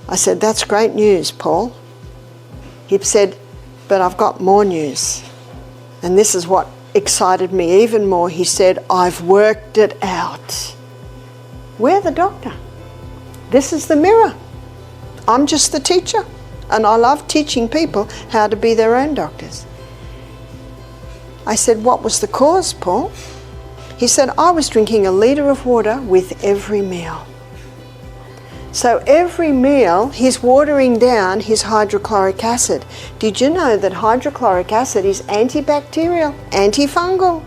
I said, that's great news, Paul. He said, but I've got more news. And this is what excited me even more. He said, I've worked it out. We're the doctor. This is the mirror. I'm just the teacher. And I love teaching people how to be their own doctors. I said, what was the cause, Paul? He said, I was drinking a litre of water with every meal. So every meal, he's watering down his hydrochloric acid. Did you know that hydrochloric acid is antibacterial, antifungal?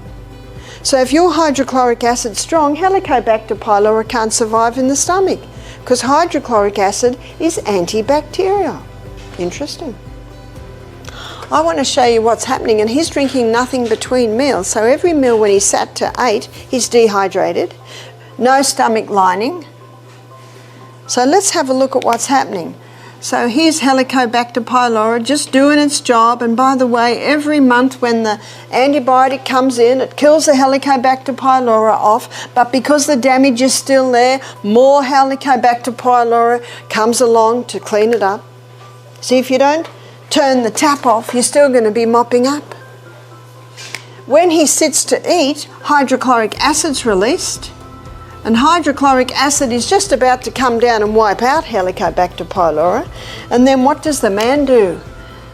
So if your hydrochloric acid's strong, Helicobacter pylori can't survive in the stomach because hydrochloric acid is antibacterial. Interesting. I want to show you what's happening, and he's drinking nothing between meals. So every meal when he sat to 8, he's dehydrated, no stomach lining. So let's have a look at what's happening. So here's Helicobacter pylori just doing its job, and by the way, every month when the antibiotic comes in, it kills the Helicobacter pylori off, but because the damage is still there, more Helicobacter pylori comes along to clean it up. See, if you don't turn the tap off, you're still going to be mopping up. When he sits to eat, hydrochloric acid's released, and hydrochloric acid is just about to come down and wipe out Helicobacter pylori. And then what does the man do?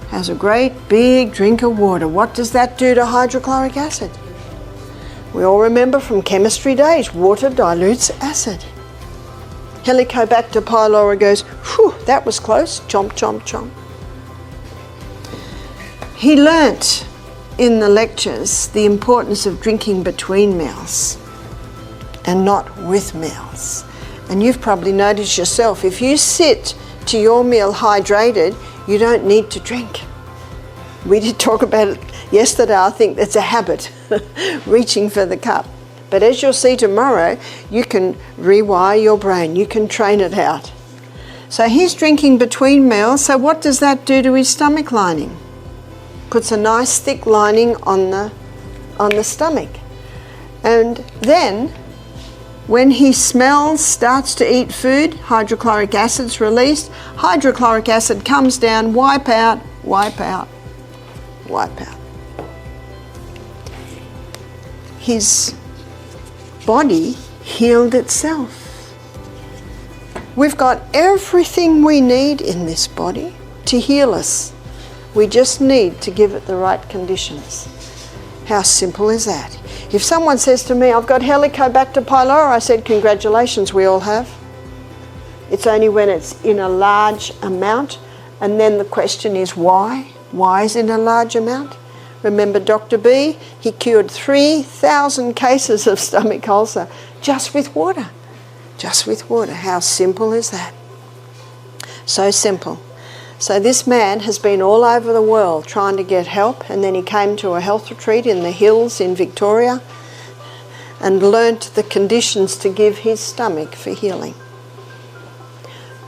Has a great big drink of water. What does that do to hydrochloric acid? We all remember from chemistry days, water dilutes acid. Helicobacter pylori goes, whew, that was close, chomp, chomp, chomp. He learnt in the lectures the importance of drinking between meals and not with meals. And you've probably noticed yourself, if you sit to your meal hydrated, you don't need to drink. We did talk about it yesterday. I think it's a habit, reaching for the cup. But as you'll see tomorrow, you can rewire your brain. You can train it out. So he's drinking between meals. So what does that do to his stomach lining? Puts a nice thick lining on the stomach. And then when he smells, starts to eat food, hydrochloric acid's released. Hydrochloric acid comes down, wipe out, wipe out, wipe out. His body healed itself. We've got everything we need in this body to heal us. We just need to give it the right conditions. How simple is that? If someone says to me, I've got Helicobacter pylori, I said, congratulations, we all have. It's only when it's in a large amount, and then the question is why? Why is it in a large amount? Remember Dr. B? He cured 3,000 cases of stomach ulcer just with water. Just with water. How simple is that? So simple. So this man has been all over the world trying to get help, and then he came to a health retreat in the hills in Victoria and learnt the conditions to give his stomach for healing.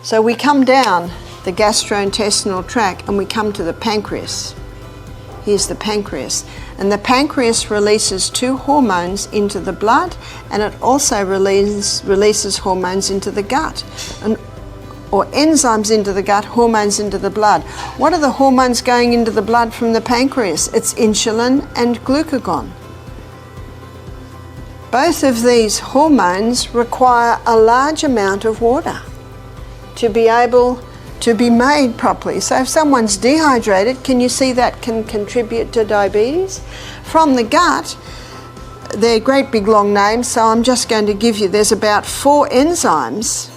So we come down the gastrointestinal tract and we come to the pancreas. Here's the pancreas. And the pancreas releases 2 hormones into the blood, and it also releases hormones into the gut. Or enzymes into the gut, hormones into the blood. What are the hormones going into the blood from the pancreas? It's insulin and glucagon. Both of these hormones require a large amount of water to be able to be made properly. So if someone's dehydrated, can you see that can contribute to diabetes? From the gut, they're great big long names, so I'm just going to give you, there's about 4 enzymes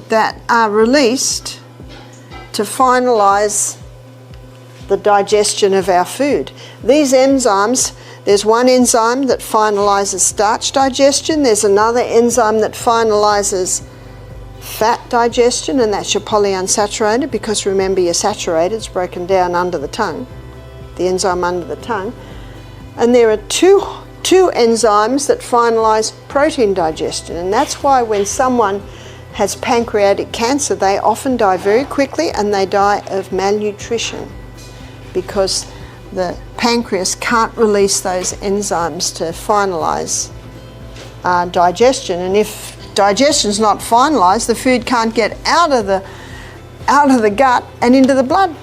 that are released to finalise the digestion of our food. These enzymes, there's one enzyme that finalises starch digestion, there's another enzyme that finalises fat digestion, and that's your polyunsaturated, because remember your saturated is broken down under the tongue, the enzyme under the tongue. And there are two enzymes that finalise protein digestion, and that's why when someone has pancreatic cancer, they often die very quickly, and they die of malnutrition because the pancreas can't release those enzymes to finalise digestion. And if digestion's not finalised, the food can't get out of the gut and into the blood.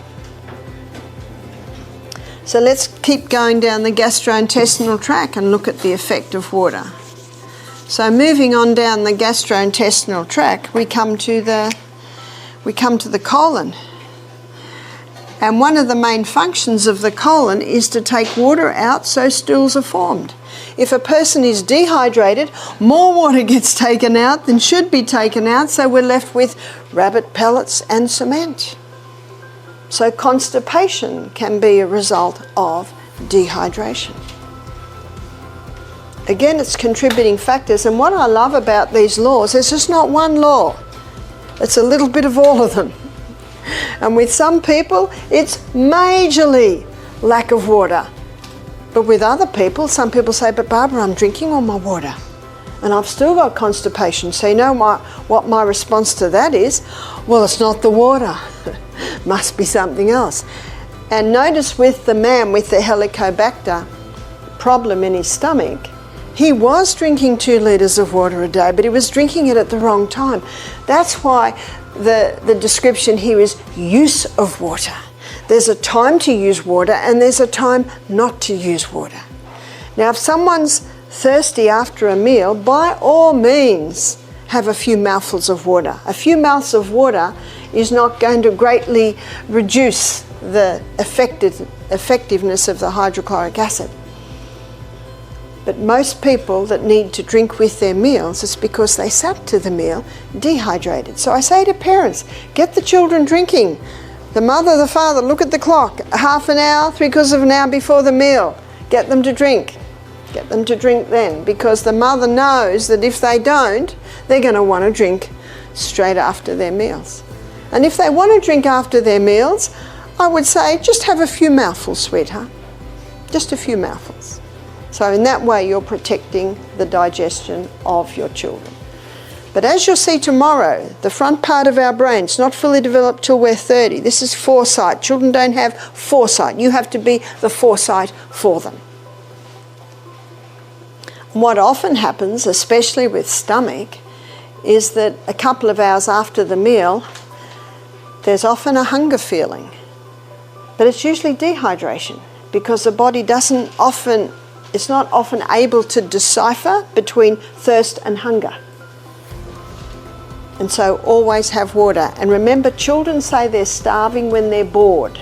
So let's keep going down the gastrointestinal tract and look at the effect of water. So moving on down the gastrointestinal tract, we come to the colon. And one of the main functions of the colon is to take water out so stools are formed. If a person is dehydrated, more water gets taken out than should be taken out, so we're left with rabbit pellets and cement. So constipation can be a result of dehydration. Again, it's contributing factors, and what I love about these laws is there's not one law. It's a little bit of all of them. And with some people, it's majorly lack of water. But with other people, some people say, but Barbara, I'm drinking all my water and I've still got constipation. So you know what my response to that is? Well, it's not the water. Must be something else. And notice with the man with the Helicobacter problem in his stomach, he was drinking 2 litres of water a day, but he was drinking it at the wrong time. That's why the description here is use of water. There's a time to use water and there's a time not to use water. Now, if someone's thirsty after a meal, by all means have a few mouthfuls of water. A few mouths of water is not going to greatly reduce the effectiveness of the hydrochloric acid. But most people that need to drink with their meals is because they sat to the meal dehydrated. So I say to parents, get the children drinking. The mother, the father, look at the clock. Half an hour, 3/4 of an hour before the meal. Get them to drink. Get them to drink then, because the mother knows that if they don't, they're going to want to drink straight after their meals. And if they want to drink after their meals, I would say just have a few mouthfuls, sweetheart. Just a few mouthfuls. So in that way, you're protecting the digestion of your children. But as you'll see tomorrow, the front part of our brain is not fully developed till we're 30. This is foresight. Children don't have foresight. You have to be the foresight for them. What often happens, especially with stomach, is that a couple of hours after the meal, there's often a hunger feeling. But it's usually dehydration, because the body it's not often able to decipher between thirst and hunger. And so always have water. And remember, children say they're starving when they're bored.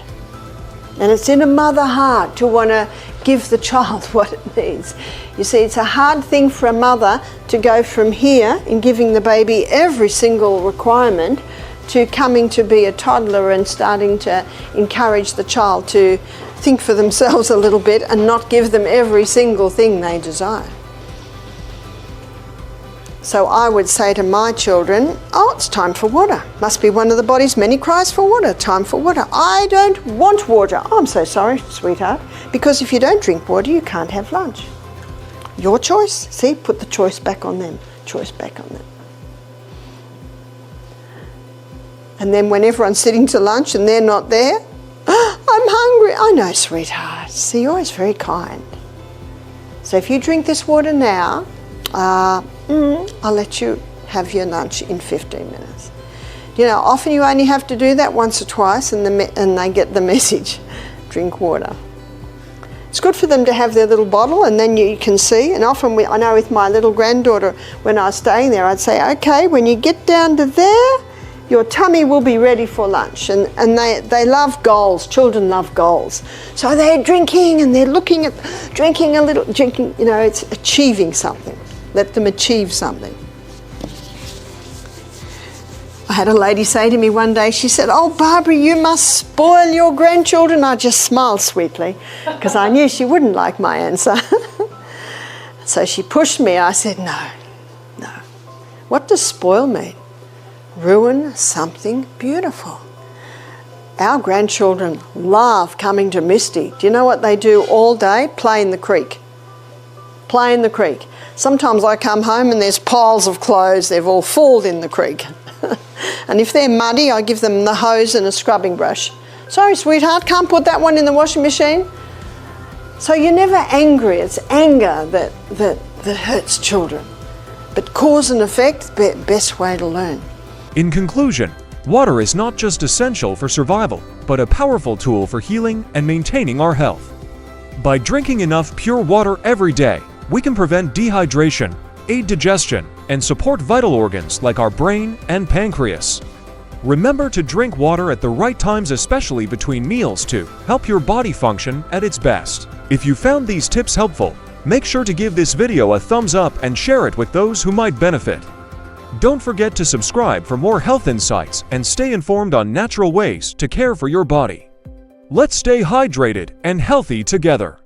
And it's in a mother heart to want to give the child what it needs. You see, it's a hard thing for a mother to go from here in giving the baby every single requirement to coming to be a toddler and starting to encourage the child to think for themselves a little bit and not give them every single thing they desire. So I would say to my children, oh, it's time for water. Must be one of the body's many cries for water. Time for water. I don't want water. Oh, I'm so sorry, sweetheart. Because if you don't drink water, you can't have lunch. Your choice. See, put the choice back on them. Choice back on them. And then when everyone's sitting to lunch and they're not there, I'm hungry. I know, sweetheart. See, you're always very kind. So if you drink this water now, I'll let you have your lunch in 15 minutes. You know, often you only have to do that once or twice and they get the message. Drink water. It's good for them to have their little bottle, and then you can see. And often, I know with my little granddaughter, when I was staying there, I'd say, okay, when you get down to there, your tummy will be ready for lunch. And they love goals. Children love goals. So they're drinking and they're looking at drinking, you know, it's achieving something. Let them achieve something. I had a lady say to me one day, she said, oh, Barbara, you must spoil your grandchildren. I just smiled sweetly because I knew she wouldn't like my answer. So she pushed me. I said, no. What does spoil mean? Ruin something beautiful. Our grandchildren love coming to Misty. Do you know what they do all day? Play in the creek. Play in the creek. Sometimes I come home and there's piles of clothes. They've all fallen in the creek. And if they're muddy, I give them the hose and a scrubbing brush. Sorry, sweetheart, can't put that one in the washing machine. So you're never angry. It's anger that hurts children. But cause and effect, best way to learn. In conclusion, water is not just essential for survival, but a powerful tool for healing and maintaining our health. By drinking enough pure water every day, we can prevent dehydration, aid digestion, and support vital organs like our brain and pancreas. Remember to drink water at the right times, especially between meals, to help your body function at its best. If you found these tips helpful, make sure to give this video a thumbs up and share it with those who might benefit. Don't forget to subscribe for more health insights and stay informed on natural ways to care for your body. Let's stay hydrated and healthy together.